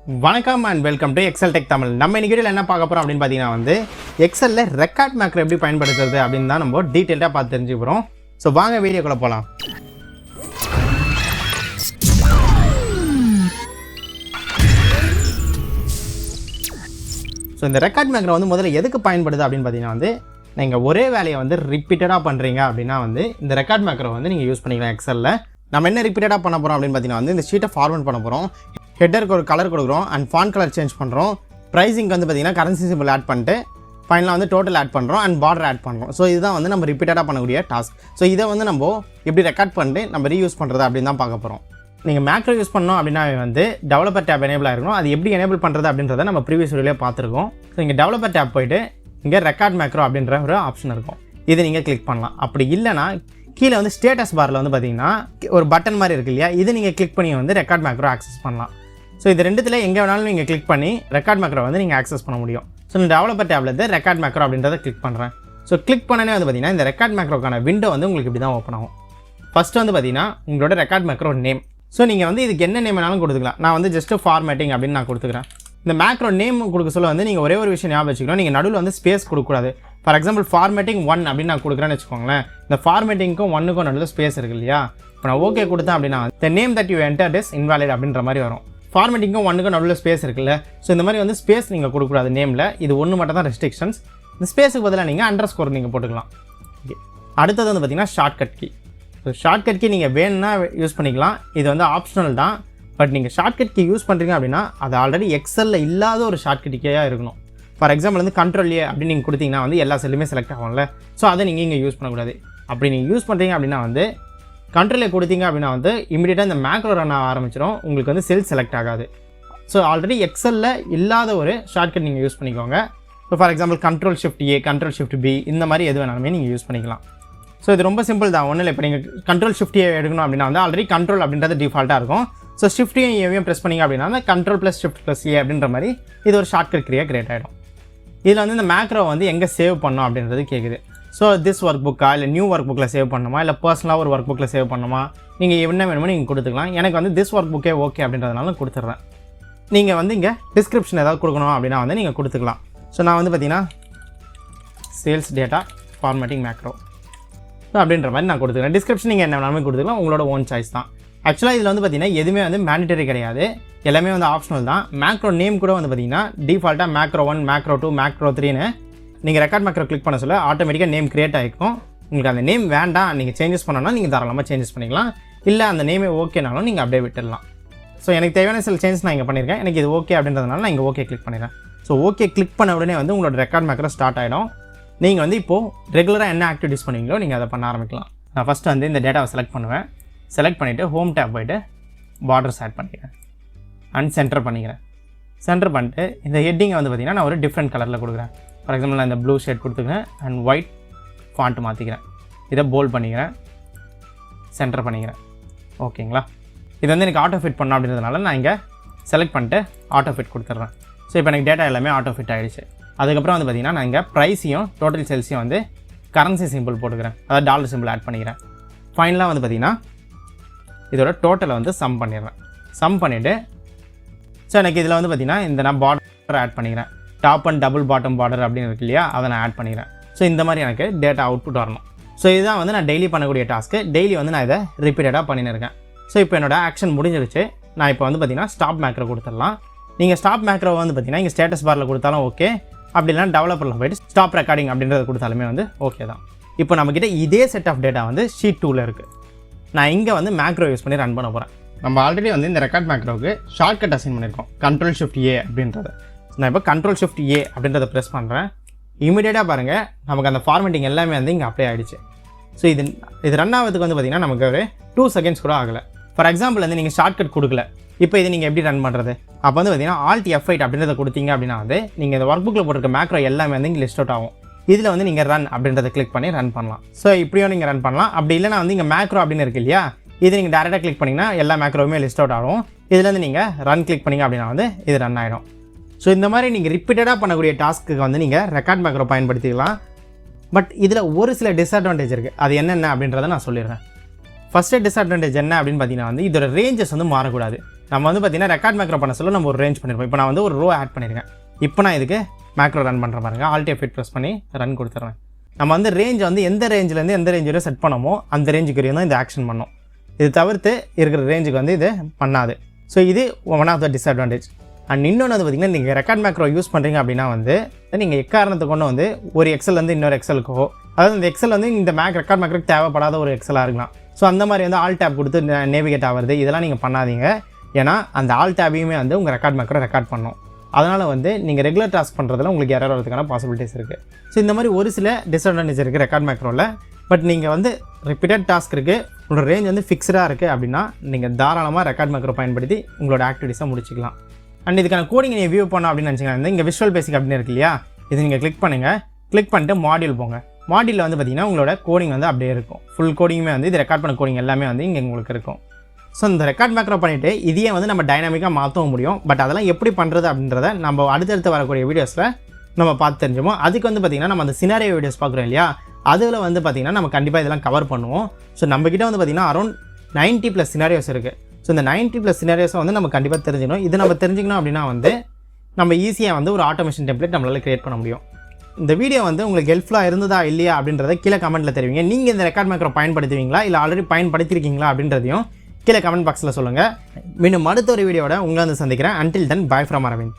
வணக்கம் and welcome to xltechtamil. நம்ம இன்னைக்கு வீடியோல என்ன பார்க்க போறோம் அப்படினு பாத்தீங்கன்னா வந்து எக்ஸல்ல ரெக்கார்ட் மேக்ரோ எப்படி பயன்படுத்துறது அப்படினு தான் நம்ம டீடைலா பார்த்து தெரிஞ்சுக்க போறோம். சோ வாங்க வீடியோக்குள்ள போலாம். சோ இந்த ரெக்கார்ட் மேக்ரோ வந்து முதல்ல எதுக்கு பயன்படுது அப்படினு பாத்தீங்கன்னா வந்து நீங்க ஒரே வேலையை வந்து ரிப்பீட்டடா பண்றீங்க அப்படினா வந்து இந்த ரெக்கார்ட் மேக்ரோ வந்து நீங்க யூஸ் பண்ணிக்கலாம் எக்ஸல்ல. நம்ம என்ன ரிப்பீட்டடா பண்ண போறோம் அப்படினு பாத்தீங்கன்னா வந்து இந்த ஷீட்டை ஃபார்மேட் பண்ண போறோம். ஹெட்டருக்கு ஒரு கலர் கொடுக்குறோம் அண்ட் ஃபாண்ட் கலர் சேஞ்ச் பண்ணுறோம். ப்ரைஸிங் வந்து பார்த்திங்கன்னா கரன்சி சிம்பிள் ஆட் பண்ணிட்டு ஃபைனலாக வந்து டோட்டல் ஆட் பண்ணுறோம் அண்ட் பார்டர் ஆட் பண்ணுறோம். ஸோ இதுதான் வந்து நம்ம ரிப்பீட்டடாக பண்ணக்கூடிய டாஸ்க். ஸோ இதை வந்து நம்ம எப்படி ரெக்கார்ட் பண்ணிட்டு நம்ம ரீயூஸ் பண்ணுறது அப்படின்னு தான் பார்க்க போகிறோம். நீங்கள் மேக்ரோ யூஸ் பண்ணோம் அப்படின்னா வந்து டெவலப்பர் டேப் எனேபிள் ஆகிருக்கணும். அது எப்படி எனேபிள் பண்ணுறது அப்படின்றத நம்ம ப்ரீவியஸ் வீடியோலேயே பார்த்துருக்கோம். ஸோ இங்கே டெவலப்பர் டேப் போய்ட்டு இங்கே ரெக்கார்ட் மேக்ரோ அப்படின்ற ஒரு ஆப்ஷன் இருக்கும். இதை நீங்கள் கிளிக் பண்ணலாம். அப்படி இல்லைனா கீழே வந்து ஸ்டேட்டஸ் பாரில் வந்து பார்த்திங்கன்னா ஒரு பட்டன் மாதிரி இருக்குது இல்லையா, இது நீங்கள் கிளிக் பண்ணி வந்து ரெக்கார்ட் மேக்ரோ ஆக்சஸ் பண்ணலாம். ஸோ இது ரெண்டுத்தில் எங்கே வேணாலும் நீங்கள் கிளிக் பண்ணி ரெக்கார்ட் மேக்ரோ வந்து நீங்கள் ஆக்சஸ் பண்ண முடியும். ஸோ இந்த டெவலப்பர் டேப்ல இருந்து ரெக்கார்ட் மேக்ரோ அப்படின்றத கிளிக் பண்ணுறேன். ஸோ கிளிக் பண்ணனே வந்து பார்த்தீங்கன்னா இந்த ரெக்கார்ட் மேக்ரோக்கான விண்டோ வந்து உங்களுக்கு இப்படி தான் ஓப்பன் ஆகும். ஃபஸ்ட்டு வந்து பார்த்தீங்கன்னா உங்களோட ரெக்கார்ட் மேக்ரோ நேம். ஸோ நீங்கள் வந்து இதுக்கு என்ன நேம் வேணாலும் கொடுத்துக்கலாம். நான் வந்து ஜஸ்ட்டு ஃபார்மேட்டிங் அப்படின்னு நான் கொடுத்துக்கிறேன். இந்த மேக்ரோ நேம் கொடுக்க சொல்ல வந்து நீங்கள் ஒரே ஒரு விஷயம் ஞாபகம் வச்சுக்கணும். நீங்கள் நடுவில் வந்து ஸ்பேஸ் கொடுக்கக்கூடாது. ஃபார் எக்ஸாம்பிள் ஃபார்மேட்டிங் 1 அப்படின்னு நான் கொடுக்குறேன்னு வச்சுக்கோங்களேன். இந்த ஃபார்மேட்டிங்க்கும் 1க்கும் நடுவில் ஸ்பேஸ் இருக்குது இல்லையா, இப்போ நான் ஓகே கொடுத்தேன் அப்படின்னா the name that you entered is invalid அப்படின்ற மாதிரி வரும். ஃபார்மேட்டிங்கும் 1க்கும் நடுவில் ஸ்பேஸ் இருக்குல்ல, ஸோ இந்த மாதிரி வந்து ஸ்பேஸ் நீங்கள் கொடுக்கக்கூடாது நேமில். இது ஒன்று மட்டும் தான் ரெஸ்ட்ரிக்ஷன்ஸ். இந்த ஸ்பேஸுக்கு பதிலாக நீங்கள் அண்டர்ஸ்கோர் நீங்கள் போட்டுக்கலாம். ஓகே, அடுத்தது வந்து பார்த்திங்கன்னா shortcut key. So shortcut key நீங்கள் வேணும்னா யூஸ் பண்ணிக்கலாம். இது வந்து ஆப்ஷனல் தான். பட் நீங்கள் ஷார்ட்கட் கீ யூஸ் பண்ணுறீங்க அப்படின்னா அது ஆல்ரெடி எக்ஸலில் இல்லாத ஒரு ஷார்ட்கட் கீயாக இருக்கணும். ஃபார் எக்ஸாம்பிள் வந்து கண்ட்ரோல் ஏ அப்படின்னு நீங்கள் கொடுத்தீங்கன்னா வந்து எல்லா செல்லுமே செலக்ட் ஆகும்ல. ஸோ அதை நீங்கள் இங்கே யூஸ் பண்ணக்கூடாது. அப்படி நீங்கள் யூஸ் பண்ணுறீங்க அப்படின்னா வந்து கண்ட்ரோலே கொடுத்தீங்க அப்படின்னா வந்து இமீடியட்டாக இந்த மேக்ரோ ரன் ஆரம்பிச்சிடும். உங்களுக்கு வந்து செல் செலக்ட் ஆகாது. ஸோ ஆல்ரெடி எக்ஸலில் இல்லாத ஒரு ஷார்ட்கட் நீங்கள் யூஸ் பண்ணிக்கோங்க. So for example control shift A, control shift B, இந்த மாதிரி எது வேணாலுமே நீங்கள் யூஸ் பண்ணிக்கலாம். ஸோ இது ரொம்ப சிம்பிள் தான். ஒன்றும் இல்லை, இப்போ நீங்கள் கண்ட்ரோல் ஷிஃப்ட் ஏ எடுக்கணும் அப்படின்னா வந்து ஆல்ரெடி கண்ட்ரோல் அப்படின்றது டிஃபால்ட்டாக இருக்கும். ஸோ ஷிஃப்ட்டையும் ஏவையும் ப்ரெஸ் பண்ணிங்க அப்படின்னா அந்த control plus shift plus A அப்படின்ற மாதிரி இது ஒரு ஷார்ட்கட் கிரியேட் ஆகிடும். இதில் வந்து இந்த மேக்ரோ வந்து எங்கே சேவ் பண்ணோம் அப்படின்றது கேட்குது. ஸோ திஸ் ஒர்க் புக்கா இல்லை நியூ ஒர்க் புக்கில் சேவ் பண்ணணுமா இல்லை பர்சனலாக ஒரு ஒர்க் புக்கில் சேவ் பண்ணணுமா, நீங்கள் என்ன வேணுமோ நீங்கள் கொடுத்துக்கலாம். எனக்கு வந்து திஸ் ஒர்க் புக்கே ஓகே அப்படின்றதுனால கொடுத்துட்றேன். நீங்கள் வந்து இங்கே டிஸ்கிரிப்ஷன் ஏதாவது கொடுக்கணும் அப்படின்னா வந்து நீங்கள் கொடுத்துக்கலாம். ஸோ நான் வந்து பார்த்தீங்கன்னா சேல்ஸ் டேட்டா ஃபார்மேட்டிங் மேக்ரோ அப்படின்ற மாதிரி நான் கொடுத்துக்கிறேன். டிஸ்கிரிப்ஷன் நீங்கள் என்ன வேணாலுமே கொடுத்துக்கலாம், உங்களோட ஓன் சாய்ஸ் தான். ஆக்சுவலாக இதில் வந்து பார்த்தீங்கன்னா எதுவுமே வந்து மேண்டட்டரி கிடையாது, எல்லாமே வந்து ஆப்ஷனல் தான். மேக்ரோ நேம் கூட வந்து பார்த்தீங்கன்னா டிஃபால்ட்டாக மேக்ரோ 1, மேக்ரோ 2, மேக்ரோ 3ன்னு நீங்கள் ரெக்கார்ட் மேக்ரோ கிளிக் பண்ண சொல்ல ஆட்டோமேட்டிக்காக நேம் கிரியேட் ஆகிருக்கும். உங்களுக்கு அந்த நேம் வேண்டாம், நீங்கள் சேஞ்சஸ் பண்ணணும்னா நீங்கள் தாராளமாக சேஞ்சஸ் பண்ணிக்கலாம். இல்லை அந்த நேமே ஓகேனாலும் நீங்கள் அப்படியே விட்டுடலாம். ஸோ எனக்கு தேவையான சில சேஞ்சஸ் நான் இங்கே பண்ணியிருக்கேன். எனக்கு இது ஓகே அப்படின்றதுனால நான் இங்கே ஓகே கிளிக் பண்ணிடுறேன். ஸோ ஓகே கிளிக் பண்ண உடனே வந்து உங்களோட ரெக்கார்ட் மேக்ரோ ஸ்டார்ட் ஆகிடும். நீங்கள் வந்து இப்போது ரெகுலராக என்ன ஆக்டிவிட்டிஸ் பண்ணுவீங்களோ நீங்கள் அதை பண்ண ஆரம்பிக்கலாம். நான் ஃபஸ்ட்டு வந்து இந்த டேட்டாவை செலக்ட் பண்ணுவேன். செலக்ட் பண்ணிவிட்டு ஹோம் டேப் போய்ட்டு பார்டர்ஸ் ஆட் பண்ணிக்கிறேன் அண்ட் சென்டர் பண்ணிக்கிறேன். சென்டர் பண்ணிட்டு இந்த ஹெட்டிங்கை வந்து பார்த்திங்கன்னா நான் ஒரு டிஃப்ரெண்ட் கலரில் கொடுக்குறேன். ஃபார் எக்ஸாம்பிள் நான் இந்த ப்ளூ ஷேட் கொடுத்துக்கிறேன் அண்ட் ஒயிட் ஃபாண்ட் மாற்றிக்கிறேன். இதை போல்ட் பண்ணிக்கிறேன், சென்டர் பண்ணிக்கிறேன். ஓகேங்களா, இது வந்து எனக்கு ஆட்டோ ஃபிட் பண்ணணும் அப்படின்றதுனால நான் இங்கே செலக்ட் பண்ணிட்டு ஆட்டோ ஃபிட் கொடுத்துட்றேன். ஸோ இப்போ எனக்கு டேட்டா எல்லாமே ஆட்டோ ஃபிட் ஆகிடுச்சு. அதுக்கப்புறம் வந்து பார்த்திங்கன்னா நான் இங்கே ப்ரைஸையும் டோட்டல் சேல்ஸையும் வந்து கரன்சி சிம்பிள் போட்டுக்கிறேன், அதாவது டாலர் சிம்பிள் ஆட் பண்ணிக்கிறேன். ஃபைனலாக வந்து பார்த்திங்கன்னா இதோட டோட்டலை வந்து சம் பண்ணிடுறேன். சம் பண்ணிவிட்டு ஸோ எனக்கு இதில் வந்து பார்த்திங்கன்னா இந்த நான் பார்டர் ஆட் பண்ணிக்கிறேன். Top and double bottom border அப்படின்னு இருக்கு இல்லையா, அதை நான் ஆட் பண்ணிக்கிறேன். ஸோ இந்த மாதிரி எனக்கு டேட்டா அவுட்புட் வரணும். ஸோ இதுதான் வந்து நான் டெய்லி பண்ணக்கூடிய டாஸ்க்கு. டெய்லி வந்து நான் இதை ரிப்பீட்டடாக பண்ணியிருக்கேன். ஸோ இப்போ என்னோடய ஆக்ஷன் முடிஞ்சிருச்சு. நான் இப்போ வந்து பார்த்திங்கன்னா ஸ்டாப் மேக்ரோ கொடுத்துடலாம். நீங்கள் ஸ்டாப் மேக்ரோ வந்து பார்த்திங்கன்னா இங்கே ஸ்டேட்டஸ் பாரில் கொடுத்தாலும் ஓகே, அப்படி இல்லைனா டெவலப்பரில் போய்ட்டு ஸ்டாப் ரெக்கார்டிங் அப்படின்றத கொடுத்தாலுமே வந்து ஓகே தான். இப்போ நம்மக்கிட்ட இதே செட் ஆஃப் டேட்டா வந்து ஷீட் 2ல் இருக்குது. நான் இங்கே வந்து மேக்ரோ யூஸ் பண்ணி ரன் பண்ண போகிறேன். நம்ம ஆல்ரெடி வந்து இந்த ரெக்கார்ட் மேக்ரோவுக்கு ஷார்ட்கட் அசைன் பண்ணியிருக்கோம், கண்ட்ரோல் ஷிஃப்ட் ஏ அப்படின்றத. நான் இப்போ கண்ட்ரோல் ஷிஃப்ட் ஏ அப்படின்றத ப்ரெஸ் பண்ணுறேன். இமீடியட்டாக பாருங்கள் நமக்கு அந்த ஃபார்மேட்டிங் எல்லாமே வந்து இங்கே அப்ளை ஆகிடுச்சு. ஸோ இது ரன் ஆகிறதுக்கு வந்து பார்த்திங்கன்னா நமக்கு ஒரு 2 செகண்ட்ஸ் கூட ஆகலை. ஃபார் எக்ஸாம்பிள் வந்து நீங்கள் ஷார்ட்கட் கொடுக்கல, இப்போ இது நீங்கள் எப்படி ரன் பண்ணுறது? அப்போ வந்து பார்த்திங்கன்னா Alt F8 அப்படின்றத கொடுத்தீங்க அப்படின்னா வந்து நீங்கள் இந்த ஒர்க் புக்கில் போட்டிருக்க மேக்ரோ எல்லாமே வந்து இங்கே லிஸ்ட் அவுட் ஆகும். இதில் வந்து நீங்கள் ரன் அப்படின்றத கிளிக் பண்ணி ரன் பண்ணலாம். ஸோ இப்படியும் நீங்கள் ரன் பண்ணலாம். அப்படி இல்லைனா வந்து இங்கே மேக்ரோ அப்படின்னு இருக்கு இல்லையா, இது நீங்கள் டேரெக்டாக கிளிக் பண்ணிங்கன்னா எல்லா மேக்ரோவுமே லிஸ்ட் அவுட் ஆகும். இதுலேருந்து நீங்கள் ரன் கிளிக் பண்ணிங்க அப்படின்னா வந்து இது ரன் ஆகிடும். ஸோ இந்த மாதிரி நீங்கள் ரிப்பீட்டடாக பண்ணக்கூடிய டாஸ்க்கு வந்து நீங்கள் ரெக்கார்ட் மேக்ரோ பயன்படுத்திக்கலாம். பட் இதில் ஒரு சில டிஸ்அட்வான்டேஜ் இருக்குது. அது என்னென்ன அப்படின்றத நான் சொல்லிடுறேன். ஃபஸ்ட்டு டிஸ்அட்வான்டேஜ் என்ன அப்படின்னு பார்த்தீங்கன்னா வந்து இதோட ரேஞ்சஸ் வந்து மாறக்கூடாது. நம்ம வந்து பார்த்தீங்கன்னா ரெக்கார்ட் மேக்ரோ பண்ண சொல்ல நம்ம ஒரு ரேஞ்ச் பண்ணியிருப்போம். இப்போ நான் வந்து ஒரு ரோ ஆட் பண்ணியிருக்கேன். இப்போ நான் இதுக்கு மேக்ரோ ரன் பண்ணுற பாருங்க. ஆல்ட் F8 ப்ரெஸ் பண்ணி ரன் கொடுத்துட்றேன். நம்ம வந்து ரேஞ்ச் வந்து எந்த ரேஞ்சிலேருந்து எந்த ரேஞ்ச் வரை செட் பண்ணமோ அந்த ரேஞ்சுக்கு வரையும் தான் இந்த ஆக்ஷன் பண்ணோம். இது தவிர்த்து இருக்கிற ரேஞ்சுக்கு வந்து இது பண்ணாது. ஸோ இது one of the disadvantage. And இன்னொன்று வந்து பார்த்திங்கன்னா நீங்கள் ரெக்கார்ட் மேக்ரோ யூஸ் பண்ணுறீங்க அப்படின்னா வந்து நீங்கள் எக்காரணத்தை கொண்டு வந்து ஒரு எக்ஸல் இன்னொரு எக்ஸலுக்கோ, அதாவது இந்த எக்ஸல் வந்து இந்த ரெக்கார்ட் மேக்ரோக்கு தேவைப்படாத ஒரு எக்ஸலாக இருக்கலாம். ஸோ அந்த மாதிரி வந்து ஆல் டேப் கொடுத்து நேவிகேட் ஆகிறது இதெல்லாம் நீங்கள் பண்ணாதீங்க. ஏன்னா அந்த ஆல் டேபையுமே வந்து உங்கள் ரெக்கார்ட் மேக்ரோ ரெக்கார்ட் பண்ணணும். அதனால் வந்து நீங்கள் ரெகுலர் டாஸ்க் பண்ணுறதுல உங்களுக்கு எரர் வரதுக்கான பாசிபிலிட்டிஸ் இருக்குது. ஸோ இந்த மாதிரி ஒரு சில டிஸ்அட்வான்டேஜ் இருக்குது ரெக்கார்ட் மேக்ரோவில். பட் நீங்கள் வந்து ரிப்பீட்டட் டாஸ்க் இருக்குது, உங்களோட ரேஞ்ச் வந்து ஃபிக்ஸ்டாக இருக்குது அப்படின்னா நீங்கள் தாராளமாக ரெக்கார்ட் மேக்ரோ பயன்படுத்தி உங்களோட ஆக்டிவிட்டிஸை முடிச்சிக்கலாம். அண்ட் இதுக்கான கோடிங் நீங்கள் வியூ பண்ணோம் அப்படின்னு நினச்சிங்கன்னா இங்கே விஷுவல் பேசிக் அப்படின்னு இருக்கு இல்லையா, இது நீங்கள் கிளிக் பண்ணுங்கள். கிளிக் பண்ணிட்டு மாடியூல் போங்க. மாடியூலில் வந்து பார்த்திங்கன்னா உங்களோட கோடிங் வந்து அப்படியே இருக்கும். ஃபுல் கோடிங்குமே வந்து இது ரெக்கார்ட் பண்ண கோடிங் எல்லாமே வந்து இங்கே உங்களுக்கு இருக்கும். ஸோ இந்த ரெக்கார்ட் மேக்ரோ பண்ணிவிட்டு இதையே வந்து நம்ம டைனாமிக்காக மாற்றவும் முடியும். பட் அதெல்லாம் எப்படி பண்ணுறது அப்படின்றத நம்ம அடுத்தடுத்து வரக்கூடிய வீடியோஸில் நம்ம பார்த்து தெரிஞ்சுமோ. அதுக்கு வந்து பார்த்திங்கன்னா நம்ம அந்த சினாரியோ வீடியோஸ் பார்க்குறோம் இல்லையா, அதில் வந்து பார்த்திங்கன்னா நம்ம கண்டிப்பாக இதெல்லாம் கவர் பண்ணுவோம். ஸோ நம்மக்கிட்ட வந்து பார்த்திங்கன்னா அரௌண்ட் 90+ சினாரியோஸ் இருக்குது. ஸோ இந்த 90+ சினாரியோஸை வந்து நம்ம கண்டிப்பாக தெரிஞ்சுக்கணும். இது நம்ம தெரிஞ்சுக்கணும் அப்படின்னா வந்து நம்ம ஈஸியாக வந்து ஒரு ஆட்டோமேஷன் டெம்ப்ளேட் நம்மளால் க்ரியேட் பண்ண முடியும். இந்த வீடியோ வந்து உங்களுக்கு ஹெல்ப்ஃபுல்லாக இருந்ததா இல்லையா அப்படின்றத கீழே கமெண்ட்டில் தெரிவிங்க. நீங்கள் இந்த ரெக்கார்ட் மேக்ரோ பயன்படுத்துவீங்களா இல்லை ஆல்ரெடி பயன்படுத்தியிருக்கீங்களா அப்படின்றதையும் கீழே கமெண்ட் பாக்ஸில் சொல்லுங்கள். மீண்டும் அடுத்த ஒரு வீடியோட உங்களை வந்து சந்திக்கிறேன். Until then, bye from Aravind.